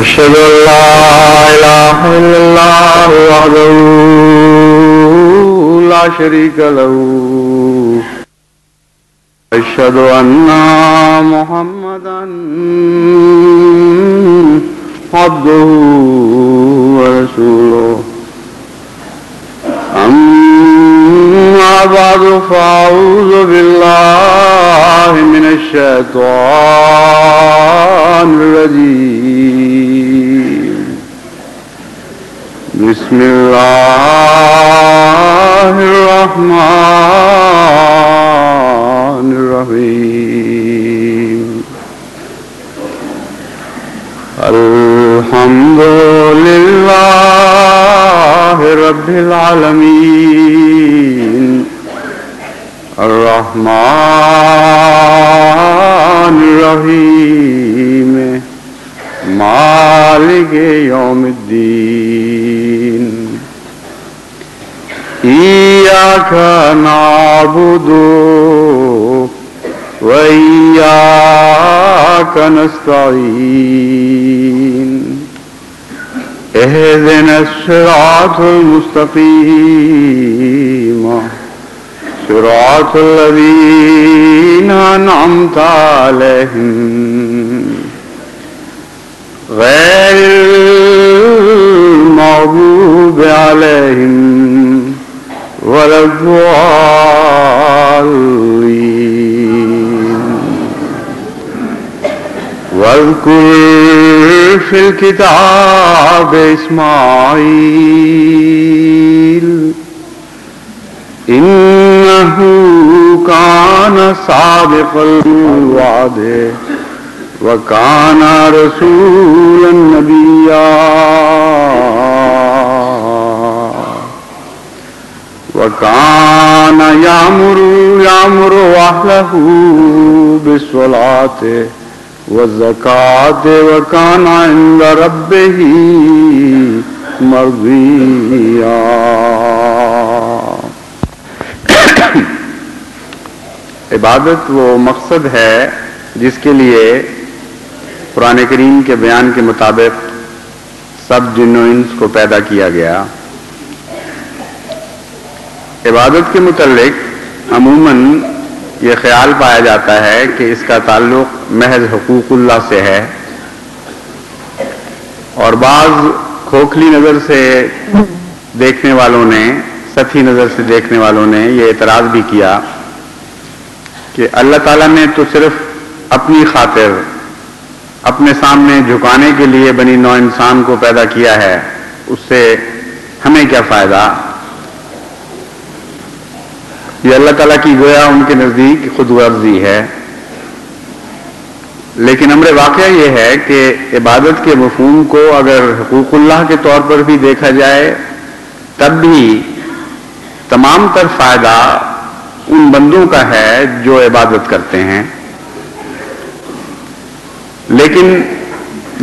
أشهد أن لا إله إلا الله وحده لا شريك له أشهد أن محمدا عبده ورسوله أما بعد فأعوذ بالله من الشيطان الرجيم بسم الله الرحمن الرحيم الحمد لله رب العالمين الرحمن الرحيم مالك يوم الدين إياك نعبد وإياك نستعين اهدنا الصراط المستقيم صراط الذين أنعمت عليهم غير المغضوب عليهم ولا الضالين واذكر في الكتاب إسماعيل إنه كان صادق الوعد وكان رسولا نبيا وكان يأمر أهله بالصلاة والزكاة وكان عند ربه مرضيا. عبادت وہ مقصد ہے جس کے لیے قرآن کریم کے بیان کے مطابق سب جن و انس کو پیدا کیا گیا. عبادت کے متعلق عموماً یہ خیال پایا جاتا ہے کہ اس کا تعلق محض حقوق اللہ سے ہے، اور بعض کھوکھلی نظر سے دیکھنے والوں نے، سطحی نظر سے دیکھنے والوں نے یہ اعتراض بھی کیا کہ اللہ تعالیٰ نے تو صرف اپنی خاطر اپنے سامنے جھکانے کے لیے بنی نوع انسان کو پیدا کیا ہے، اس سے ہمیں کیا فائدہ؟ یہ اللہ تعالیٰ کی گویا ان کے نزدیک خود غرضی ہے. لیکن امر واقعہ یہ ہے کہ عبادت کے مفہوم کو اگر حقوق اللہ کے طور پر بھی دیکھا جائے تب بھی تمام تر فائدہ ان بندوں کا ہے جو عبادت کرتے ہیں. لیکن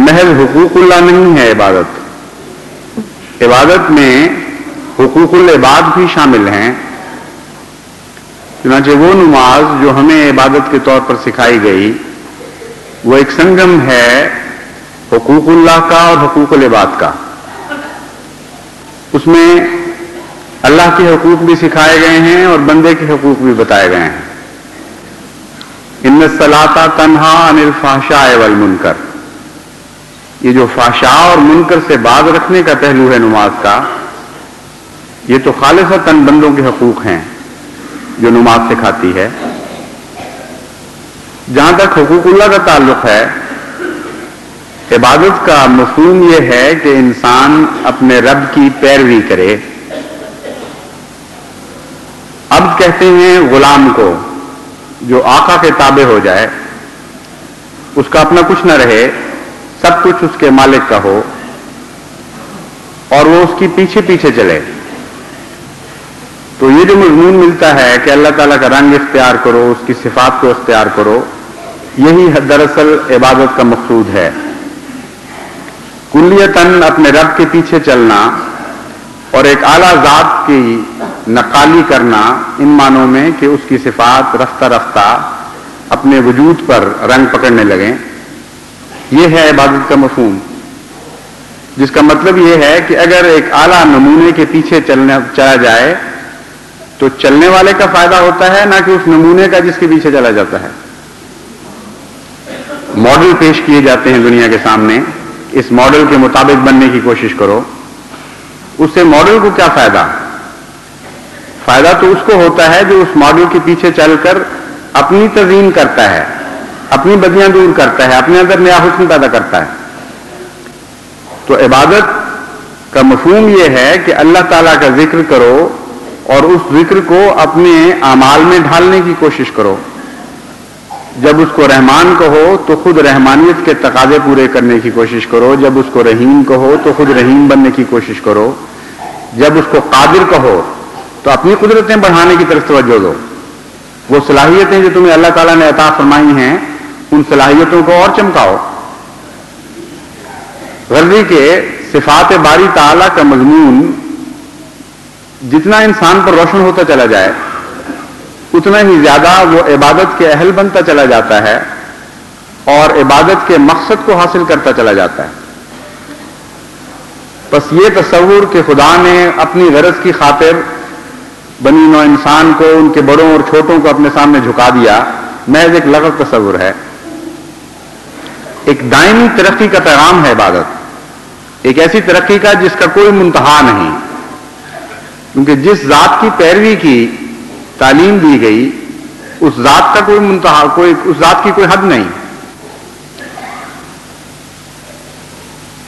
محض حقوق اللہ نہیں ہے عبادت. عبادت میں حقوق العباد بھی شامل ہیں. چنانچہ وہ نماز جو ہمیں عبادت کے طور پر سکھائی گئی وہ ایک سنگم ہے حقوق اللہ کا اور حقوق العباد کا. اس میں اللہ کے حقوق بھی سکھائے گئے ہیں اور بندے کے حقوق بھی بتائے گئے ہیں. ان الصلاۃ تنہی عن الفحشاء والمنکر، یہ جو فحشاء اور منکر سے باز رکھنے کا پہلو ہے نماز کا، یہ تو خالصتاً بندوں کے حقوق ہیں جو نماز سکھاتی ہے. جہاں تک حقوق اللہ کا تعلق ہے، عبادت کا مفہوم یہ ہے کہ انسان اپنے رب کی پیروی کرے. عبد کہتے ہیں غلام کو جو آقا کے تابع ہو جائے، اس کا اپنا کچھ نہ رہے، سب کچھ اس کے مالک کا ہو اور وہ اس کی پیچھے پیچھے چلے. تو یہ جو مضمون ملتا ہے کہ اللہ تعالیٰ کا رنگ اختیار کرو، اس کی صفات کو اختیار کرو، یہی دراصل عبادت کا مقصود ہے. کلیتاً اپنے رب کے پیچھے چلنا اور ایک اعلیٰ ذات کی نقالی کرنا ان معنوں میں کہ اس کی صفات رفتہ رفتہ اپنے وجود پر رنگ پکڑنے لگیں، یہ ہے عبادت کا مفہوم. جس کا مطلب یہ ہے کہ اگر ایک اعلیٰ نمونے کے پیچھے چلا جائے تو چلنے والے کا فائدہ ہوتا ہے، نہ کہ اس نمونے کا جس کے پیچھے چلا جاتا ہے۔ ماڈل پیش کیے جاتے ہیں دنیا کے سامنے، اس ماڈل کے مطابق بننے کی کوشش کرو، اس سے ماڈل کو کیا فائدہ؟ فائدہ تو اس کو ہوتا ہے جو اس ماڈل کے پیچھے چل کر اپنی تزئین کرتا ہے، اپنی بدیاں دور کرتا ہے، اپنے اندر نیا حسن پیدا کرتا ہے۔ تو عبادت کا مفہوم یہ ہے کہ اللہ تعالیٰ کا ذکر کرو اور اس ذکر کو اپنے اعمال میں ڈھالنے کی کوشش کرو۔ جب اس کو رحمان کہو تو خود رحمانیت کے تقاضے پورے کرنے کی کوشش کرو، جب اس کو رحیم کہو تو خود رحیم بننے کی کوشش کرو، جب اس کو قادر کہو تو اپنی قدرتیں بڑھانے کی طرف توجہ دو۔ وہ صلاحیتیں جو تمہیں اللہ تعالیٰ نے عطا فرمائی ہیں ان صلاحیتوں کو اور چمکاؤ۔ غرضی کے صفات باری تعالیٰ کا مضمون جتنا انسان پر روشن ہوتا چلا جائے اتنا ہی زیادہ وہ عبادت کے اہل بنتا چلا جاتا ہے اور عبادت کے مقصد کو حاصل کرتا چلا جاتا ہے۔ بس یہ تصور کہ خدا نے اپنی غرض کی خاطر بنی نوع انسان کو، ان کے بڑوں اور چھوٹوں کو اپنے سامنے جھکا دیا، محض ایک لغو تصور ہے۔ ایک دائمی ترقی کا پیغام ہے عبادت، ایک ایسی ترقی کا جس کا کوئی منتہا نہیں، کیونکہ جس ذات کی پیروی کی تعلیم دی گئی اس ذات کا کوئی منتہا، اس ذات کی کوئی حد نہیں،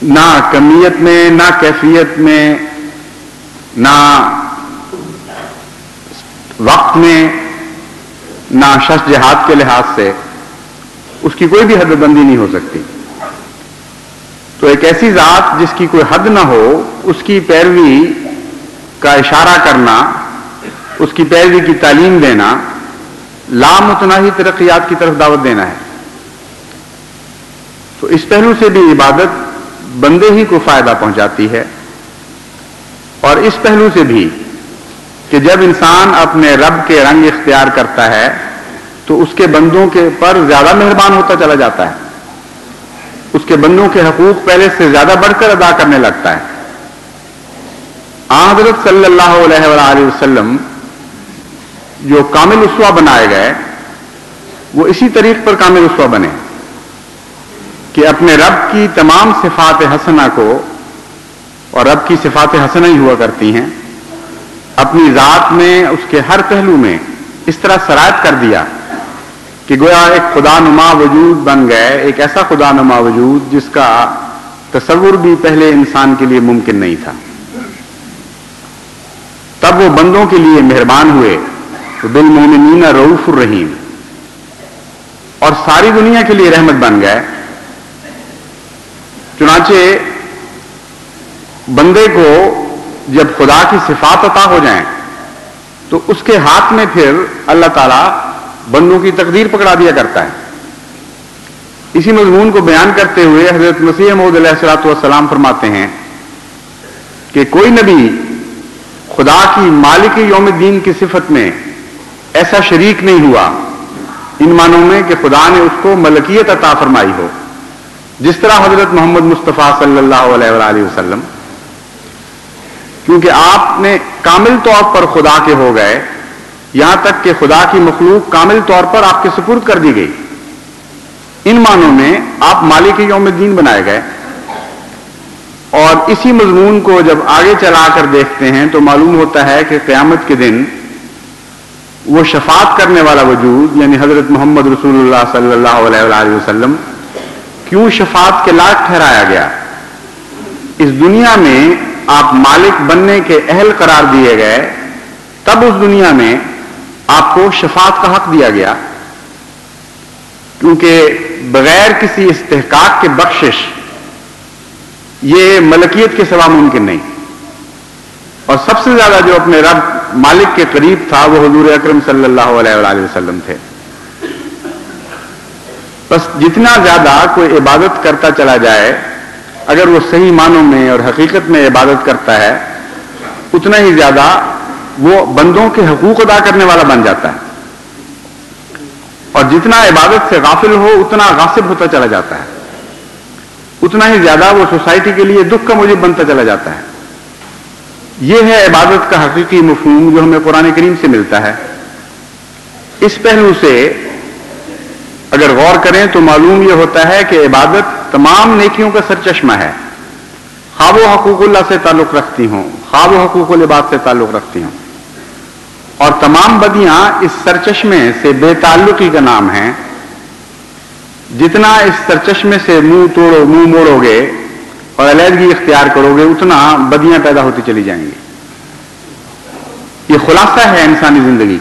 نہ کمیت میں، نہ کیفیت میں، نہ وقت میں، نہ شش جہاد کے لحاظ سے اس کی کوئی بھی حد بندی نہیں ہو سکتی۔ تو ایک ایسی ذات جس کی کوئی حد نہ ہو، اس کی پیروی کا اشارہ کرنا، اس کی پیروی کی تعلیم دینا، لامتناہی ترقیات کی طرف دعوت دینا ہے۔ تو اس پہلو سے بھی عبادت بندے ہی کو فائدہ پہنچاتی ہے، اور اس پہلو سے بھی کہ جب انسان اپنے رب کے رنگ اختیار کرتا ہے تو اس کے بندوں کے پر زیادہ مہربان ہوتا چلا جاتا ہے، اس کے بندوں کے حقوق پہلے سے زیادہ بڑھ کر ادا کرنے لگتا ہے۔ حضرت صلی اللہ علیہ وآلہ وسلم جو کامل اسوہ بنائے گئے وہ اسی طریق پر کامل اسوہ بنے کہ اپنے رب کی تمام صفات حسنہ کو، اور رب کی صفات حسنہ ہی ہوا کرتی ہیں، اپنی ذات میں اس کے ہر پہلو میں اس طرح سرایت کر دیا کہ گویا ایک خدا نما وجود بن گئے، ایک ایسا خدا نما وجود جس کا تصور بھی پہلے انسان کے لیے ممکن نہیں تھا۔ تب وہ بندوں کے لیے مہربان ہوئے، بالمؤمنین رؤوف الرحیم، اور ساری دنیا کے لیے رحمت بن گئے۔ چنانچہ بندے کو جب خدا کی صفات عطا ہو جائیں تو اس کے ہاتھ میں پھر اللہ تعالیٰ بندوں کی تقدیر پکڑا دیا کرتا ہے۔ اسی مضمون کو بیان کرتے ہوئے حضرت مسیح موعود علیہ الصلوۃ والسلام فرماتے ہیں کہ کوئی نبی خدا کی مالک یوم الدین کی صفت میں ایسا شریک نہیں ہوا ان معنوں میں کہ خدا نے اس کو ملکیت عطا فرمائی ہو، جس طرح حضرت محمد مصطفیٰ صلی اللہ علیہ وآلہ وسلم، کیونکہ آپ نے کامل طور پر خدا کے ہو گئے، یہاں تک کہ خدا کی مخلوق کامل طور پر آپ کے سپرد کر دی گئی۔ ان معنوں میں آپ مالک یوم الدین بنائے گئے، اور اسی مضمون کو جب آگے چلا کر دیکھتے ہیں تو معلوم ہوتا ہے کہ قیامت کے دن وہ شفاعت کرنے والا وجود یعنی حضرت محمد رسول اللہ صلی اللہ علیہ وآلہ وسلم کیوں شفاعت کے لائق ٹھہرایا گیا۔ اس دنیا میں آپ مالک بننے کے اہل قرار دیے گئے، تب اس دنیا میں آپ کو شفاعت کا حق دیا گیا، کیونکہ بغیر کسی استحقاق کے بخشش یہ ملکیت کے سوا ممکن نہیں۔ اور سب سے زیادہ جو اپنے رب مالک کے قریب تھا وہ حضور اکرم صلی اللہ علیہ وآلہ وسلم تھے۔ بس جتنا زیادہ کوئی عبادت کرتا چلا جائے، اگر وہ صحیح معنوں میں اور حقیقت میں عبادت کرتا ہے، اتنا ہی زیادہ وہ بندوں کے حقوق ادا کرنے والا بن جاتا ہے، اور جتنا عبادت سے غافل ہو اتنا غاصب ہوتا چلا جاتا ہے۔ اتنا ہی زیادہ وہ سوسائٹی کے لیے دکھ کا موجب بنتا چلا جاتا ہے. یہ ہے عبادت کا حقیقی مفہوم جو ہمیں قرآن کریم سے ملتا ہے. اس پہلو سے اگر غور کریں تو معلوم یہ ہوتا ہے کہ عبادت تمام نیکیوں کا سرچشمہ ہے، خواہ وہ حقوق اللہ سے تعلق رکھتی ہوں، خواہ وہ حقوق العباد سے تعلق رکھتی ہوں، اور تمام بدیاں اس سرچشمے سے بے تعلقی کا نام ہے. جتنا اس سرچشمے سے منہ موڑو گے اور علیحدگی اختیار کرو گے اتنا بدیاں پیدا ہوتی چلی جائیں گی. یہ خلاصہ ہے انسانی زندگی.